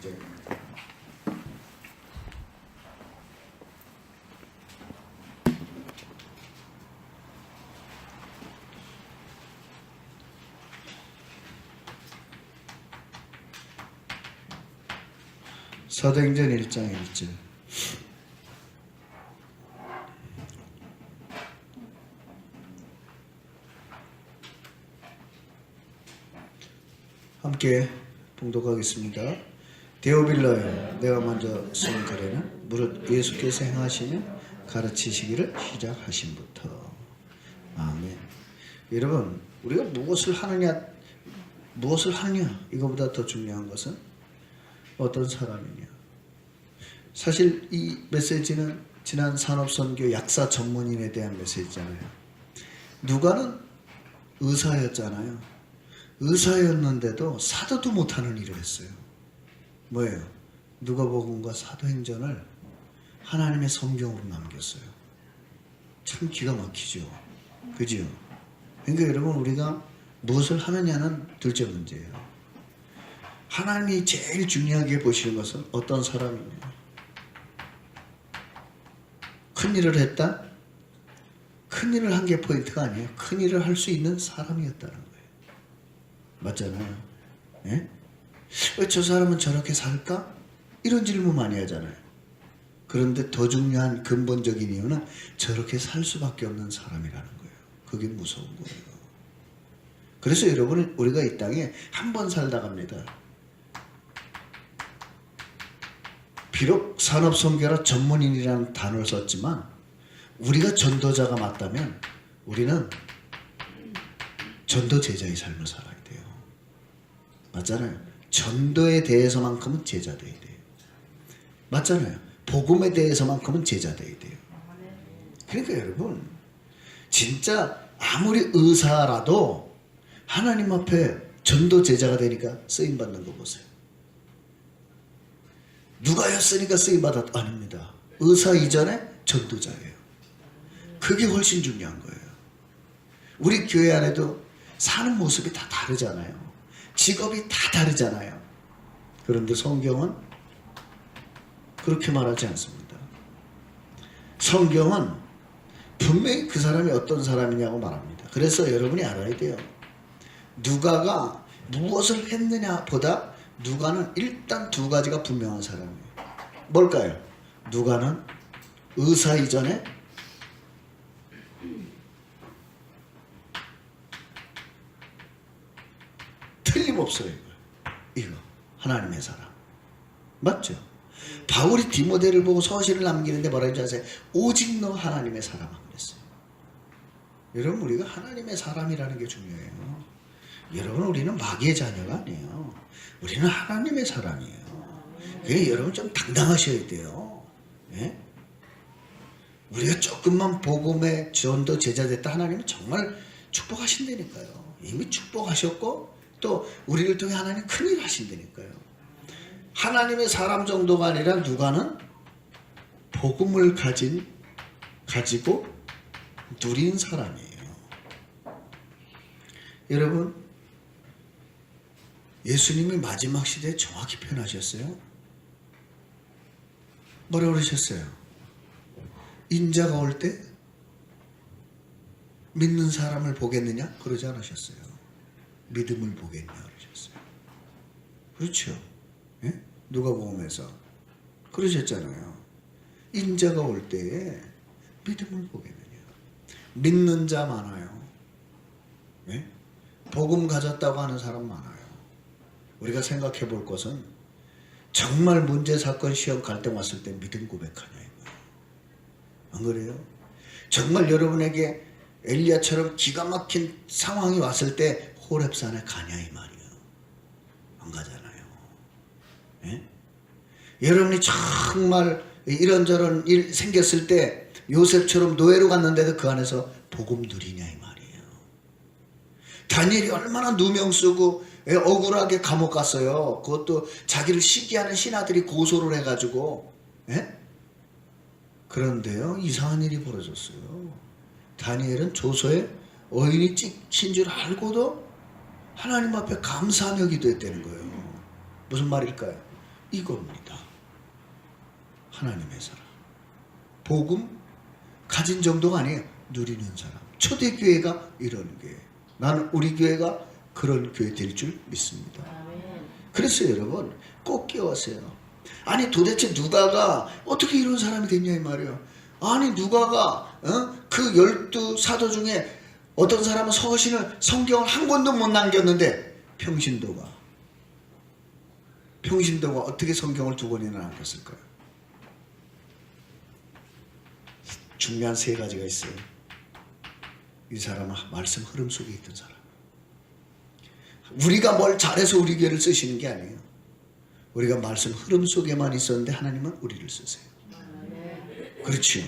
1절. 사도행전 1장 1절. 함께 봉독하겠습니다. 데오빌라여, 내가 먼저 쓴 글에는 무릇 예수께서 행하시며 가르치시기를 시작하심부터. 아멘. 여러분, 우리가 무엇을 하느냐 이거보다 더 중요한 것은 어떤 사람이냐. 사실 이 메시지는 지난 산업선교 약사 전문인에 대한 메시지잖아요. 누가는 의사였잖아요. 의사였는데도 사도도 못하는 일을 했어요. 뭐예요? 누가복음과 사도행전을 하나님의 성경으로 남겼어요. 참 기가 막히죠. 그죠? 그러니까 여러분, 우리가 무엇을 하느냐는 둘째 문제예요. 하나님이 제일 중요하게 보시는 것은 어떤 사람이냐. 큰일을 했다? 큰일을 한 게 포인트가 아니에요. 큰일을 할 수 있는 사람이었다는 거예요. 맞잖아요. 예? 왜 저 사람은 저렇게 살까? 이런 질문 많이 하잖아요. 그런데 더 중요한 근본적인 이유는 저렇게 살 수밖에 없는 사람이라는 거예요. 그게 무서운 거예요. 그래서 여러분, 우리가 이 땅에 한 번 살다 갑니다. 비록 산업선교라 전문인이라는 단어를 썼지만 우리가 전도자가 맞다면 우리는 전도 제자의 삶을 살아야 돼요. 맞잖아요. 전도에 대해서만큼은 제자 돼야 돼요. 맞잖아요. 복음에 대해서만큼은 제자 돼야 돼요. 그러니까 여러분, 진짜 아무리 의사라도 하나님 앞에 전도 제자가 되니까 쓰임받는 거 보세요. 누가였으니까 쓰임받았다? 아닙니다. 의사 이전에 전도자예요. 그게 훨씬 중요한 거예요. 우리 교회 안에도 사는 모습이 다 다르잖아요. 직업이 다 다르잖아요. 그런데 성경은 그렇게 말하지 않습니다. 성경은 분명히 그 사람이 어떤 사람이냐고 말합니다. 그래서 여러분이 알아야 돼요. 누가가 무엇을 했느냐 보다 누가는 일단 두 가지가 분명한 사람이에요. 뭘까요? 누가는 의사 이전에 틀림없어요. 이거 하나님의 사람. 맞죠? 바울이 디모데를 보고 서신을 남기는데 뭐라 했는지 아세요? 오직 너 하나님의 사람아 그랬어요. 여러분, 우리가 하나님의 사람이라는 게 중요해요. 여러분, 우리는 마귀의 자녀가 아니에요. 우리는 하나님의 사람이에요. 그래서 여러분 좀 당당하셔야 돼요. 예? 우리가 조금만 복음의 전도 제자 됐다 하나님은 정말 축복하신다니까요. 이미 축복하셨고 또 우리를 통해 하나님 큰일 하신다니까요. 하나님의 사람 정도가 아니라 누가는 복음을 가지고 누린 사람이에요. 여러분, 예수님이 마지막 시대에 정확히 표현하셨어요. 뭐라고 그러셨어요? 인자가 올 때 믿는 사람을 보겠느냐? 그러지 않으셨어요. 믿음을 보겠냐 그러셨어요. 그렇죠? 예? 누가복음에서 그러셨잖아요. 인자가 올 때에 믿음을 보겠느냐. 믿는 자 많아요. 예? 복음 가졌다고 하는 사람 많아요. 우리가 생각해 볼 것은 정말 문제, 사건, 시험, 갈등 왔을 때 믿음 고백하냐 이거예요. 안 그래요? 정말 여러분에게 엘리야처럼 기가 막힌 상황이 왔을 때 호렙산에 가냐 이 말이에요. 안 가잖아요. 예? 여러분이 정말 이런저런 일 생겼을 때 요셉처럼 노예로 갔는데도 그 안에서 복음 누리냐 이 말이에요. 다니엘이 얼마나 누명 쓰고 억울하게 감옥 갔어요. 그것도 자기를 시기하는 신하들이 고소를 해가지고. 예? 그런데요, 이상한 일이 벌어졌어요. 다니엘은 조서에 어인이 찍힌 줄 알고도 하나님 앞에 감사하며 기도했다는 거예요. 무슨 말일까요? 이겁니다. 하나님의 사람. 복음 가진 정도가 아니에요. 누리는 사람. 초대교회가 이런 교회. 나는 우리 교회가 그런 교회 될 줄 믿습니다. 그래서 여러분 꼭 깨우세요. 아니 도대체 누가가 어떻게 이런 사람이 됐냐 이 말이에요. 아니 누가가 그 12사도 중에 어떤 사람은 서신을 성경을 한 권도 못 남겼는데 평신도가 어떻게 성경을 2권이나 남겼을까요? 중요한 3가지가 있어요. 이 사람은 말씀 흐름 속에 있던 사람. 우리가 뭘 잘해서 우리 교회를 쓰시는 게 아니에요. 우리가 말씀 흐름 속에만 있었는데 하나님은 우리를 쓰세요. 그렇죠.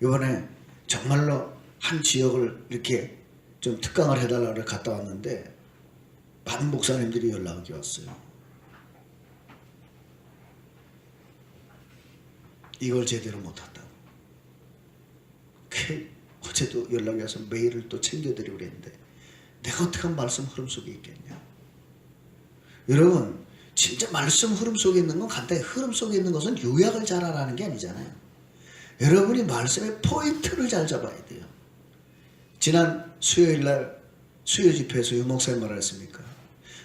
이번에 정말로 한 지역을 이렇게 좀 특강을 해달라고 갔다 왔는데 많은 목사님들이 연락이 왔어요. 이걸 제대로 못한다고. 어제도 연락이 와서 메일을 또 챙겨드리고 그랬는데 내가 어떻게 하면 말씀 흐름 속에 있겠냐. 여러분 진짜 말씀 흐름 속에 있는 건 간단히 흐름 속에 있는 것은 요약을 잘 하라는 게 아니잖아요. 여러분이 말씀의 포인트를 잘 잡아야 돼요. 지난 수요일날 수요 집회에서 유 목사님 뭐라 했습니까?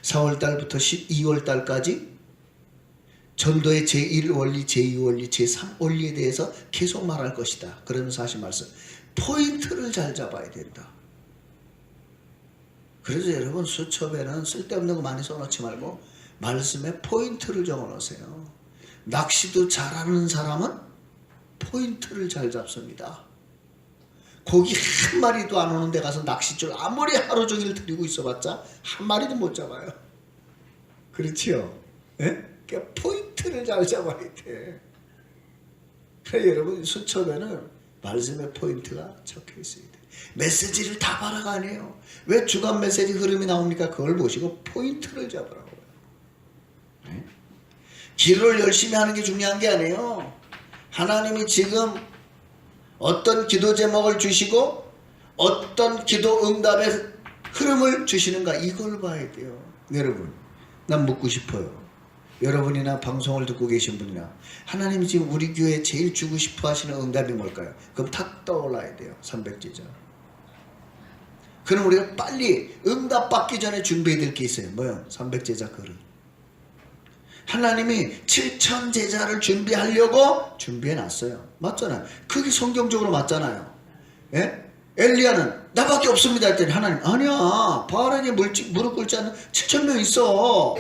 4월달부터 12월달까지 전도의 제1원리, 제2원리, 제3원리에 대해서 계속 말할 것이다. 그러면서 하신 말씀 포인트를 잘 잡아야 된다. 그래서 여러분 수첩에는 쓸데없는 거 많이 써놓지 말고 말씀에 포인트를 적어놓으세요. 낚시도 잘하는 사람은 포인트를 잘 잡습니다. 고기 한 마리도 안 오는 데 가서 낚싯줄 아무리 하루 종일 들이고 있어봤자 한 마리도 못 잡아요. 그렇지요? 예? 그러니까 포인트를 잘 잡아야 돼. 그래서 여러분 수첩에는 말씀의 포인트가 적혀 있어야 돼. 메시지를 다 봐라가 아니에요. 왜 주간 메시지 흐름이 나옵니까? 그걸 보시고 포인트를 잡으라고요. 네? 기도를 열심히 하는 게 중요한 게 아니에요. 하나님이 지금 어떤 기도 제목을 주시고 어떤 기도 응답의 흐름을 주시는가 이걸 봐야 돼요. 여러분 난 묻고 싶어요. 여러분이나 방송을 듣고 계신 분이나 하나님이 지금 우리 교회에 제일 주고 싶어 하시는 응답이 뭘까요? 그럼 탁 떠올라야 돼요. 300제자. 그럼 우리가 빨리 응답 받기 전에 준비해야 될 게 있어요. 뭐요? 300제자 그릇. 하나님이 7000제자를 준비하려고 준비해 놨어요. 맞잖아요. 그게 성경적으로 맞잖아요. 예? 엘리야는 나밖에 없습니다 했더니 하나님 아니야. 바알에게 무릎 꿇지 않는 7000명 있어.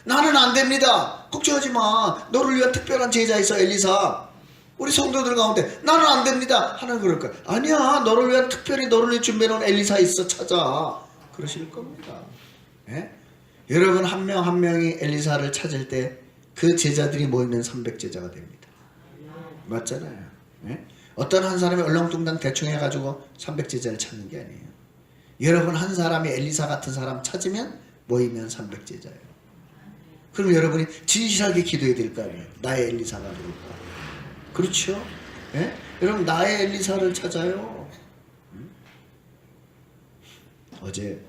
나는 안 됩니다. 걱정하지 마. 너를 위한 특별한 제자 있어 엘리사. 우리 성도들 가운데 나는 안 됩니다. 하나님 그럴 거야. 아니야. 너를 위한 특별히 너를 위해 준비해놓은 엘리사 있어. 찾아. 그러실 겁니다. 예? 여러분 한 명 한 명이 엘리사를 찾을 때 그 제자들이 모이면 300제자가 됩니다. 맞잖아요. 예? 어떤 한 사람이 얼렁뚱땅 대충 해가지고 300제자를 찾는 게 아니에요. 여러분 한 사람이 엘리사 같은 사람 찾으면 모이면 300제자예요. 그럼 여러분이 진실하게 기도해야 될 거 아니에요. 나의 엘리사가 누굴까? 그렇죠? 예? 여러분 나의 엘리사를 찾아요. 어제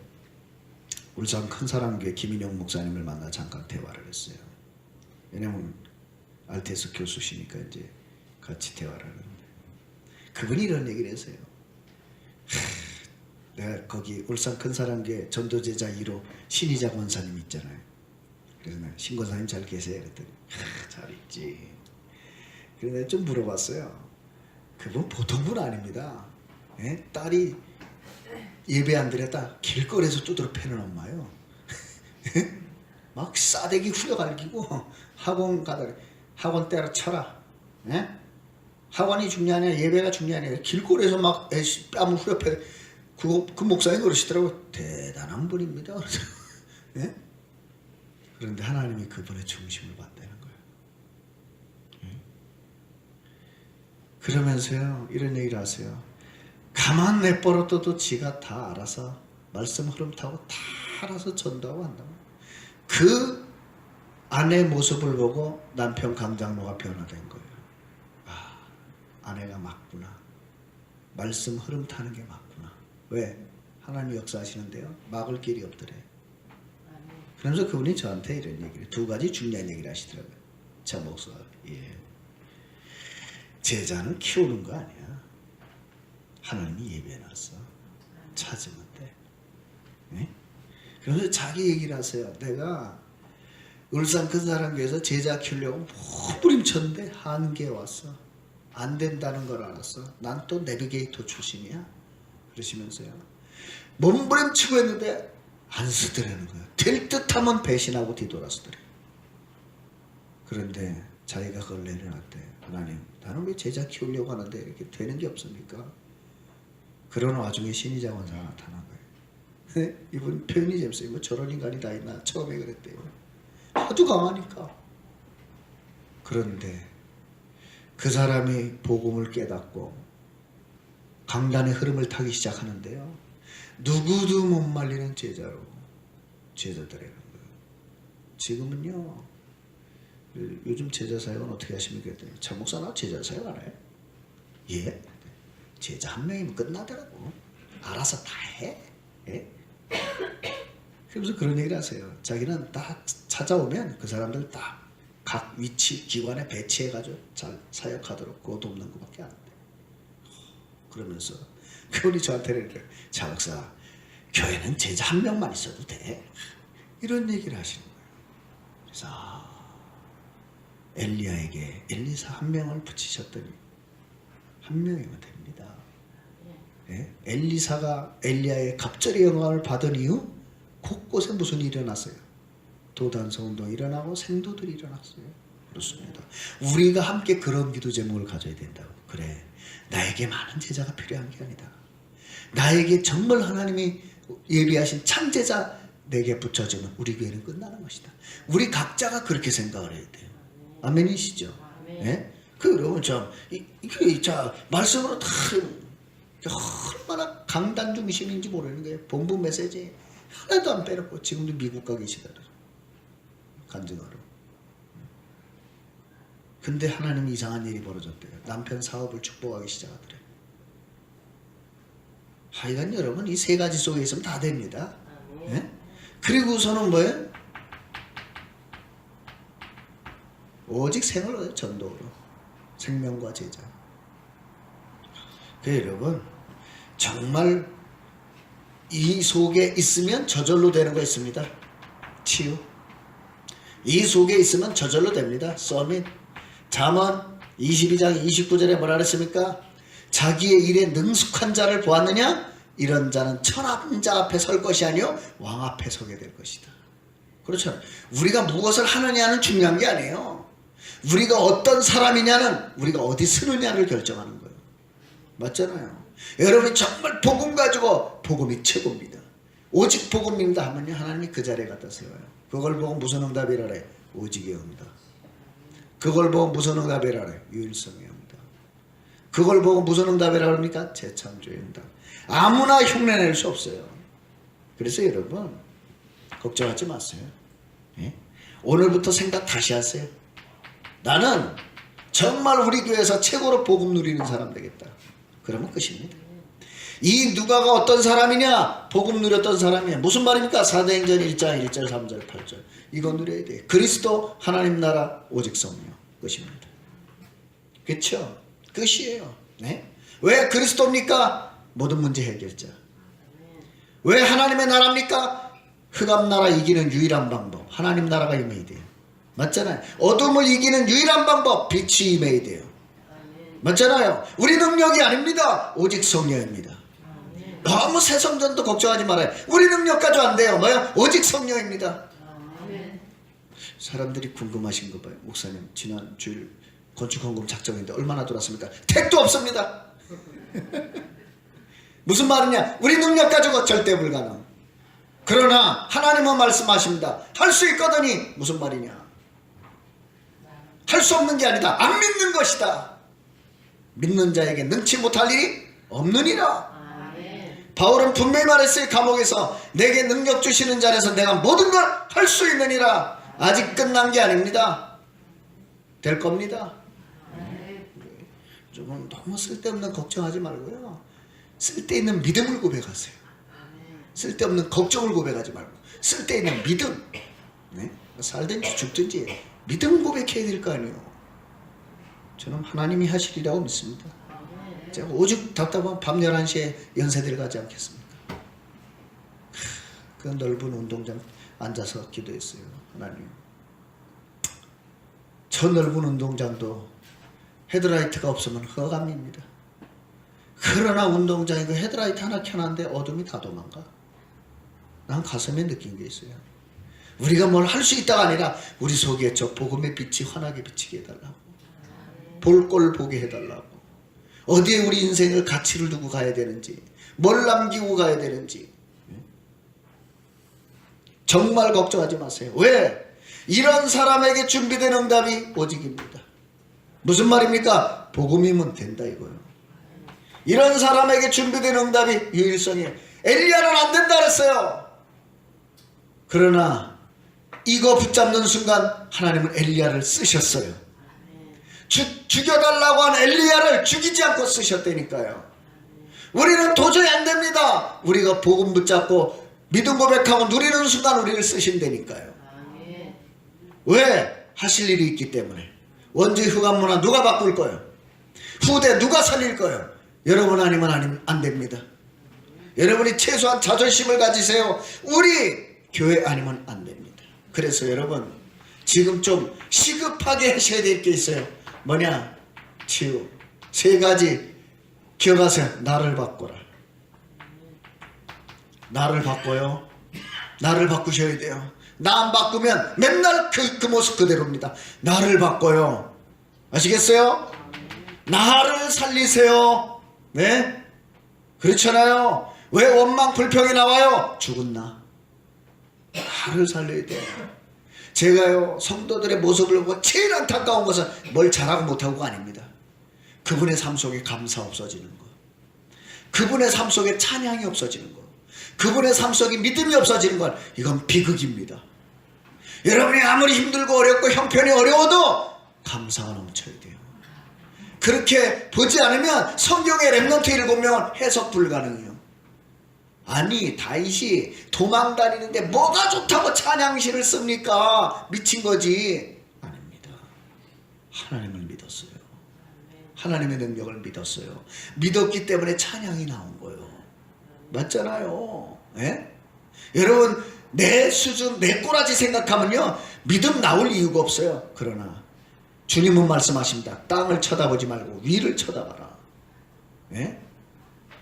울산 큰사랑교회 김인영 목사님을 만나 잠깐 대화를 했어요. 왜냐면 알테스 교수시니까 이제 같이 대화를 하는데 그분이 이런 얘기를 했어요. 내가 거기 울산 큰사랑교회 전도제자 1호 신희자 권사님 있잖아요. 그래서 내가 신 권사님 잘 계세요? 그랬더니 잘 있지. 그래서 내가 좀 물어봤어요. 그분 보통 분 아닙니다. 예? 딸이 예배 안 드렸다 길거리에서 두드러 패는 엄마요. 막 싸대기 후려갈기고 학원 가다가 학원 때려쳐라. 예? 학원이 중요하냐 예배가 중요하냐 길거리에서 막 뺨을 후려패. 그 목사님 그러시더라고요. 대단한 분입니다. 예? 그런데 하나님이 그분의 중심을 받다는 거예요. 그러면서요 이런 얘기를 하세요. 가만 내버려둬도 지가 다 알아서 말씀 흐름 타고 다 알아서 전도하고 한다고. 그 아내 모습을 보고 남편 강장로가 변화된 거예요. 아, 아내가 맞구나. 말씀 흐름 타는 게 맞구나. 왜? 하나님 역사하시는데요 막을 길이 없더래. 그러면서 그분이 저한테 이런 얘기를, 두 가지 중요한 얘기를 하시더라고요. 자, 목사, 예. 제자는 키우는 거 아니야. 하나님이 예배해놨어. 찾으면 돼. 예? 그러면서 자기 얘기를 하세요. 내가 울산 근사랑교에서 제자 키우려고 몸부림쳤는데 한계에 왔어. 안 된다는 걸 알았어. 난 또 내비게이터 출신이야. 그러시면서요. 몸부림치고 했는데 안 쓰더라는 거야. 될 듯하면 배신하고 뒤돌아서더래. 그런데 자기가 그걸 내려놨대. 하나님, 나는 왜 제자 키우려고 하는데 이렇게 되는 게 없습니까? 그런 와중에 신의 자원사가 나타난 거예요. 이분 표현이 재밌어요. 뭐 저런 인간이 다 있나? 처음에 그랬대요. 아주 강하니까. 그런데 그 사람이 복음을 깨닫고 강단의 흐름을 타기 시작하는데요. 누구도 못 말리는 제자로 제자 되라는 거예요. 지금은요. 요즘 제자 사역은 어떻게 하십니까? 참 목사 나 제자 사역 안 해요? 예? 제자 한 명이면 끝나더라고. 알아서 다 해. 예? 그러면서 그런 얘기를 하세요. 자기는 딱 찾아오면 그 사람들 딱 각 위치 기관에 배치해가지고 잘 사역하도록 그거 돕는 것밖에 안 돼. 그러면서 그분이 저한테는 이렇게, 자 목사, 교회는 제자 한 명만 있어도 돼. 이런 얘기를 하시는 거예요. 그래서 엘리야에게 엘리사 한 명을 붙이셨더니 한 명이면 됩니다. 예? 엘리사가 엘리야의 갑절의 영광을 받은 이후 곳곳에 무슨 일이 일어났어요? 도단성 운동이 일어나고 생도들이 일어났어요. 그렇습니다. 우리가 함께 그런 기도 제목을 가져야 된다고. 그래, 나에게 많은 제자가 필요한 게 아니다. 나에게 정말 하나님이 예비하신 참 제자 내게 붙여주면 우리 교회는 끝나는 것이다. 우리 각자가 그렇게 생각을 해야 돼요. 아멘이시죠? 예? 그 여러분 참 자 말씀으로 다 얼마나 강단 중심인지 모르는 거예요. 본부 메시지 하나도 안 빼놓고 지금도 미국 가 계시더라고요. 간증하러. 근데 하나님이 이상한 일이 벌어졌대요. 남편 사업을 축복하기 시작하더래요. 하여간 여러분 이 세 가지 속에 있으면 다 됩니다. 예? 그리고서는 뭐예요? 오직 생을 얻어요. 전도로. 생명과 제자. 그래서 여러분 정말 이 속에 있으면 저절로 되는 거 있습니다. 치유. 이 속에 있으면 저절로 됩니다. 서밋. 잠언 22장 29절에 뭐라 그랬습니까? 자기의 일에 능숙한 자를 보았느냐? 이런 자는 천한 자 앞에 설 것이 아니요 왕 앞에 서게 될 것이다. 그렇죠. 우리가 무엇을 하느냐는 중요한 게 아니에요. 우리가 어떤 사람이냐는 우리가 어디 쓰느냐를 결정하는 거예요. 맞잖아요. 여러분이 정말 복음 가지고 복음이 최고입니다. 오직 복음입니다 하면요 하나님이 그 자리에 갖다 세워요. 그걸 보고 무슨 응답이라래? 오직의 응답. 그걸 보고 무슨 응답이라래? 유일성의 응답. 그걸 보고 무슨 응답이라고 합니까? 재창조의 응답. 아무나 흉내낼 수 없어요. 그래서 여러분 걱정하지 마세요. 예? 오늘부터 생각 다시 하세요. 나는 정말 우리 교회에서 최고로 복음 누리는 사람 되겠다. 그러면 끝입니다. 이 누가가 어떤 사람이냐? 복음 누렸던 사람이야. 무슨 말입니까? 사도행전 1장 1절 3절 8절 이거 누려야 돼. 그리스도 하나님 나라 오직 성령 끝입니다. 그렇죠? 끝이에요. 네? 왜 그리스도입니까? 모든 문제 해결자. 왜 하나님의 나라입니까? 흑암 나라 이기는 유일한 방법 하나님 나라가 임해야 돼요. 맞잖아요. 어둠을 이기는 유일한 방법 빛이 임해야 돼요. 맞잖아요. 우리 능력이 아닙니다. 오직 성령입니다. 너무 새 성전도 걱정하지 말아요. 우리 능력 가지고 안 돼요. 뭐요? 오직 성령입니다. 사람들이 궁금하신 거 봐요. 목사님 지난 주일 건축헌금 작정인데 얼마나 들었습니까? 택도 없습니다. 무슨 말이냐? 우리 능력 가지고 절대 불가능. 그러나 하나님은 말씀하십니다. 할 수 있거든이 무슨 말이냐? 할 수 없는 게 아니다. 안 믿는 것이다. 믿는 자에게 능치 못할 일이 없느니라. 바울은 분명히 말했어요. 감옥에서 내게 능력 주시는 자리에서 내가 모든 걸 할 수 있느니라. 아직 끝난 게 아닙니다. 될 겁니다. 조금 너무 쓸데없는 걱정하지 말고요. 쓸데있는 믿음을 고백하세요. 쓸데없는 걱정을 고백하지 말고 쓸데있는 믿음. 네? 살든지 죽든지 믿음 고백해야 될 거 아니에요. 저는 하나님이 하시리라고 믿습니다. 제가 오죽 답답한 밤 11시에 연세대를 가지 않겠습니까? 그 넓은 운동장 앉아서 기도했어요. 하나님, 저 넓은 운동장도 헤드라이트가 없으면 흑암입니다. 그러나 운동장에 그 헤드라이트 하나 켜놨는데 어둠이 다 도망가. 난 가슴에 느낀 게 있어요. 우리가 뭘 할 수 있다가 아니라 우리 속에 저 복음의 빛이 환하게 비치게 해달라고, 볼 꼴 보게 해달라고, 어디에 우리 인생을 가치를 두고 가야 되는지, 뭘 남기고 가야 되는지 정말 걱정하지 마세요. 왜? 이런 사람에게 준비된 응답이 오직입니다. 무슨 말입니까? 복음이면 된다 이거예요. 이런 사람에게 준비된 응답이 유일성이에요. 엘리야는 안 된다 그랬어요. 그러나 이거 붙잡는 순간 하나님은 엘리야를 쓰셨어요. 죽여달라고 한 엘리야를 죽이지 않고 쓰셨다니까요. 우리는 도저히 안 됩니다. 우리가 복음 붙잡고 믿음 고백하고 누리는 순간 우리를 쓰신다니까요. 왜? 하실 일이 있기 때문에. 원죄 흑암문화 누가 바꿀 거예요? 후대 누가 살릴 거예요? 여러분 아니면 안 됩니다. 여러분이 최소한 자존심을 가지세요. 우리 교회 아니면 안 됩니다. 그래서 여러분 지금 좀 시급하게 하셔야 될 게 있어요. 뭐냐? 치유. 3가지 기억하세요. 나를 바꿔라. 나를 바꿔요. 나를 바꾸셔야 돼요. 나 안 바꾸면 맨날 그 모습 그대로입니다. 나를 바꿔요. 아시겠어요? 나를 살리세요. 네? 그렇잖아요. 왜 원망 불평이 나와요? 죽은 나를 살려야 돼요. 제가요 성도들의 모습을 보고 제일 안타까운 것은 뭘 잘하고 못하고가 아닙니다. 그분의 삶 속에 감사 없어지는 거, 그분의 삶 속에 찬양이 없어지는 거, 그분의 삶 속에 믿음이 없어지는 건 이건 비극입니다. 여러분이 아무리 힘들고 어렵고 형편이 어려워도 감사가 넘쳐야 돼요. 그렇게 보지 않으면 성경의 렘넌트 7명 해석 불가능해요. 아니 다윗이 도망다니는데 뭐가 좋다고 찬양시를 씁니까? 미친 거지. 아닙니다. 하나님을 믿었어요. 하나님의 능력을 믿었어요. 믿었기 때문에 찬양이 나온 거예요. 맞잖아요. 예? 여러분 내 수준 내 꼬라지 생각하면요 믿음 나올 이유가 없어요. 그러나 주님은 말씀하십니다. 땅을 쳐다보지 말고 위를 쳐다봐라. 예?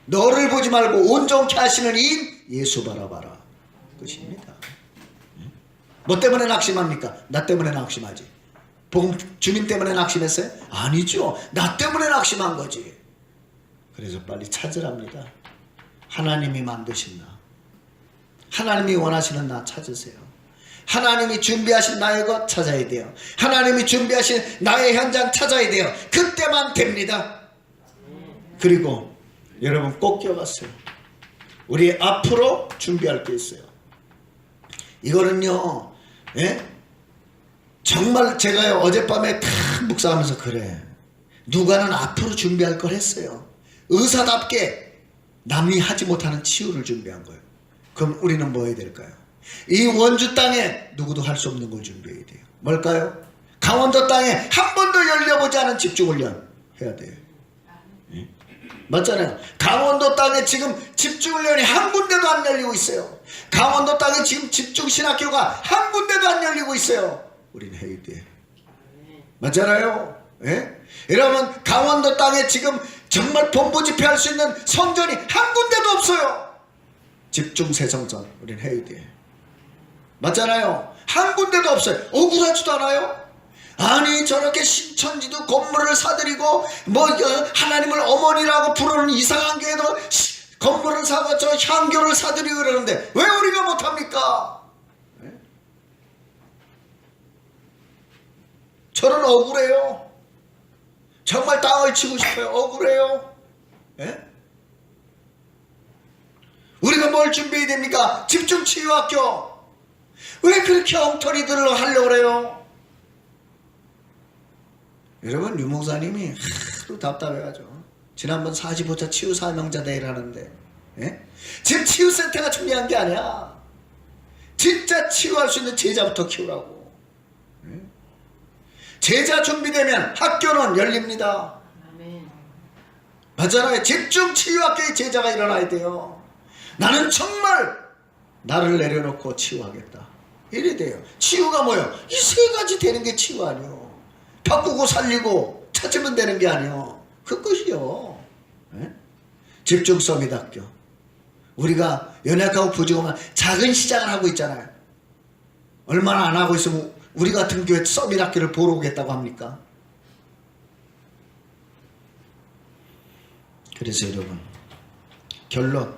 너를 보지 말고 온전케 하시는 이인 예수 바라봐라. 그것입니다. 예? 뭐 때문에 낙심합니까? 나 때문에 낙심하지. 복음 주님 때문에 낙심했어요? 아니죠. 나 때문에 낙심한 거지. 그래서 빨리 찾으랍니다. 하나님이 만드신 나, 하나님이 원하시는 나 찾으세요. 하나님이 준비하신 나의 것 찾아야 돼요. 하나님이 준비하신 나의 현장 찾아야 돼요. 그때만 됩니다. 그리고 여러분 꼭 기억하세요. 우리 앞으로 준비할 게 있어요. 이거는요 정말 제가요 어젯밤에 탁 묵상하면서 그래, 누가는 앞으로 준비할 걸 했어요. 의사답게 남이 하지 못하는 치유를 준비한 거예요. 그럼 우리는 뭐 해야 될까요? 이 원주 땅에 누구도 할 수 없는 걸 준비해야 돼요. 뭘까요? 강원도 땅에 한 번도 열려보지 않은 집중훈련 해야 돼요. 예? 맞잖아요. 강원도 땅에 지금 집중훈련이 한 군데도 안 열리고 있어요. 강원도 땅에 지금 집중신학교가 한 군데도 안 열리고 있어요. 우리는 해야 돼요. 맞잖아요. 예? 여러분 강원도 땅에 지금 정말 본부 집회할 수 있는 성전이 한 군데도 없어요. 집중새성전 우리는 해야 돼. 맞잖아요. 한 군데도 없어요. 억울하지도 않아요? 아니 저렇게 신천지도 건물을 사들이고 뭐 하나님을 어머니라고 부르는 이상한 교회도 건물을 사고 저 향교를 사들이고 그러는데 왜 우리가 못합니까? 네? 저는 억울해요. 정말 땅을 치고 싶어요. 억울해요. 예? 우리가 뭘 준비해야 됩니까? 집중치유학교. 왜 그렇게 엉터리들을 하려고 그래요? 여러분 유목사님이 하도 답답해가지고 지난번 45차 치유사명자 대회를 하는데 예? 지금 치유센터가 준비한 게 아니야. 진짜 치유할 수 있는 제자부터 키우라고. 제자 준비되면 학교는 열립니다. 맞잖아요. 집중 치유학교의 제자가 일어나야 돼요. 나는 정말 나를 내려놓고 치유하겠다. 이래 돼요. 치유가 뭐예요? 이 세 가지 되는 게 치유 아니요. 바꾸고 살리고 찾으면 되는 게 아니요. 그 끝이요. 집중 서밋 학교. 우리가 연약하고 부족하면 작은 시작을 하고 있잖아요. 얼마나 안 하고 있으면 우리 같은 교회 서밋 학교를 보러 오겠다고 합니까? 그래서 여러분, 결론,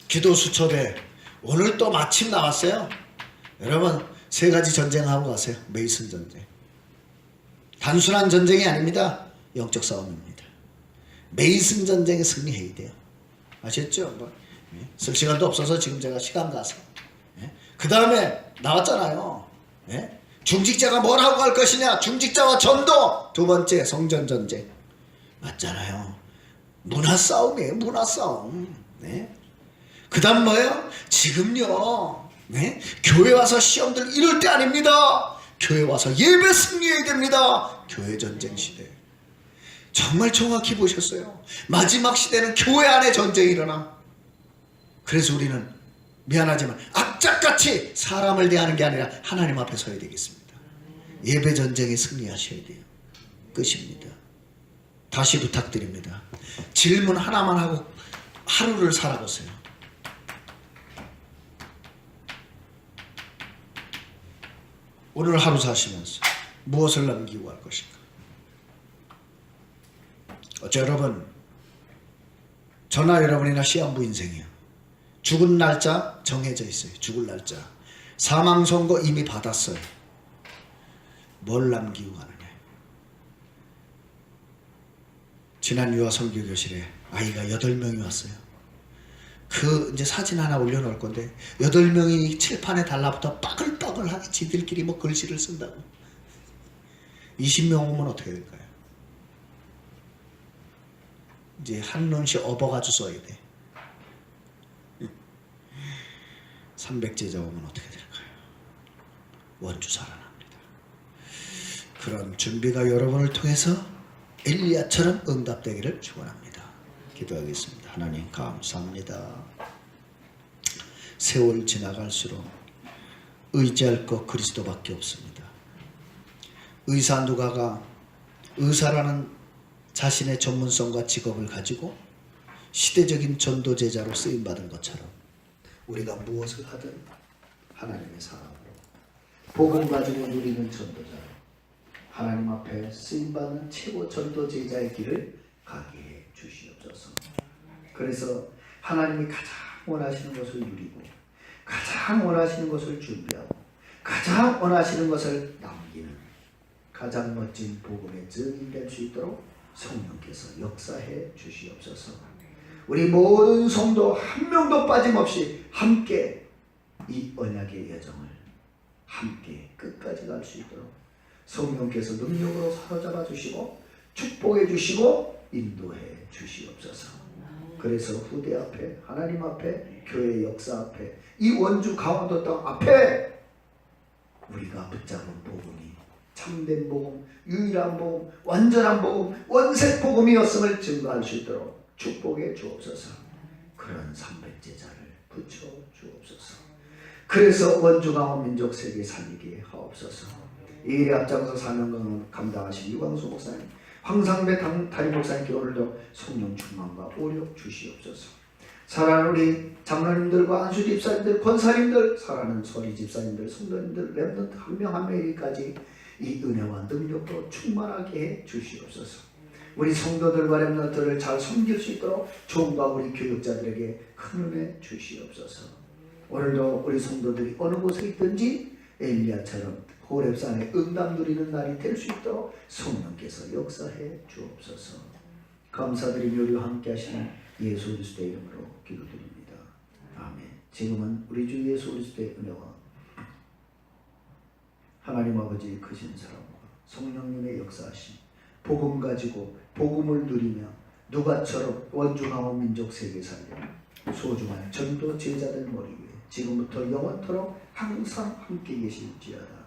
기도 수첩에 오늘 또 마침 나왔어요. 여러분, 세 가지 전쟁하고 가세요. 메이슨 전쟁. 단순한 전쟁이 아닙니다. 영적 싸움입니다. 메이슨 전쟁에 승리해야 돼요. 아셨죠? 쓸 시간도 없어서 지금 제가 시간 가서. 그 다음에 나왔잖아요. 중직자가 뭘 하고 갈 것이냐. 중직자와 전도. 두 번째, 성전 전쟁. 맞잖아요. 문화 싸움이에요. 문화 싸움. 그 다음 뭐예요? 지금요. 교회 와서 시험들 이럴 때 아닙니다. 교회 와서 예배 승리해야 됩니다. 교회 전쟁 시대. 정말 정확히 보셨어요. 마지막 시대는 교회 안에 전쟁이 일어나. 그래서 우리는 미안하지만 악착같이 사람을 대하는 게 아니라 하나님 앞에 서야 되겠습니다. 예배 전쟁에 승리하셔야 돼요. 끝입니다. 다시 부탁드립니다. 질문 하나만 하고 하루를 살아보세요. 오늘 하루 사시면서 무엇을 남기고 갈 것인가? 어째 여러분, 저나 여러분이나 시한부 인생이요. 죽은 날짜 정해져 있어요. 죽을 날짜. 사망 선고 이미 받았어요. 뭘 남기고 가느냐. 지난 유아 선교 교실에 아이가 8명이 왔어요. 그 이제 사진 하나 올려놓을 건데 8명이 칠판에 달라붙어 빠글빠글하게 지들끼리 뭐 글씨를 쓴다고. 20명 오면 어떻게 될까요? 이제 한론씩 업어가지고 써야 돼. 300제자 오면 어떻게 될까요? 원주 살아납니다. 그런 준비가 여러분을 통해서 엘리야처럼 응답되기를 축원합니다. 기도하겠습니다. 하나님 감사합니다. 세월 지나갈수록 의지할 것 그리스도밖에 없습니다. 의사 누가가 의사라는 자신의 전문성과 직업을 가지고 시대적인 전도제자로 쓰임받은 것처럼 우리가 무엇을 하든 하나님의 사람으로 복음 가지고 누리는 전도자로 하나님 앞에 쓰임받는 최고 전도제자의 길을 가게 해 주시옵소서. 그래서 하나님이 가장 원하시는 것을 누리고 가장 원하시는 것을 준비하고 가장 원하시는 것을 남기는 가장 멋진 복음의 증인 될 수 있도록 성령께서 역사해 주시옵소서. 우리 모든 성도 한 명도 빠짐없이 함께 이 언약의 여정을 함께 끝까지 갈 수 있도록 성령께서 능력으로 사로잡아 주시고 축복해 주시고 인도해 주시옵소서. 그래서 후대 앞에 하나님 앞에 교회 역사 앞에 이 원주 강원도 땅 앞에 우리가 붙잡은 복음이 참된 복음, 유일한 복음, 완전한 복음, 원색 복음이었음을 증거할 수 있도록 축복해 주옵소서. 그런 300제자를 붙여 주옵소서. 그래서 원주 강원 민족 세계 살리게 하옵소서. 이 일에 앞장서 사명감을 감당하신 유광수 목사님, 황상배 담임 목사님께 오늘도 성령 충만과 오력 주시옵소서. 사랑하는 우리 장로님들과 안수 집사님들, 권사님들, 사랑하는 소리 집사님들, 성도님들, 렘넌트 한 명 한 명까지 이 은혜와 능력으로 충만하게 해 주시옵소서. 우리 성도들과 렘넌트를 잘 섬길 수 있도록 종과 우리 교육자들에게 큰 은혜 주시옵소서. 오늘도 우리 성도들이 어느 곳에 있든지 엘리야처럼 호렙산에 응답 누리는 날이 될 수 있도록 성령께서 역사해 주옵소서. 감사드리며 우리와 함께 하시는 예수 그리스도의 이름으로 기도드립니다. 아멘. 지금은 우리 주 예수 그리스도의 은혜와 하나님 아버지의 크신 사랑과 성령님의 역사하심, 복음 가지고 복음을 누리며 누가처럼 원주 강원 민족 세계 살려 소중한 전도 제자들 머리 위에 지금부터 영원토록 항상 함께 계실지어다.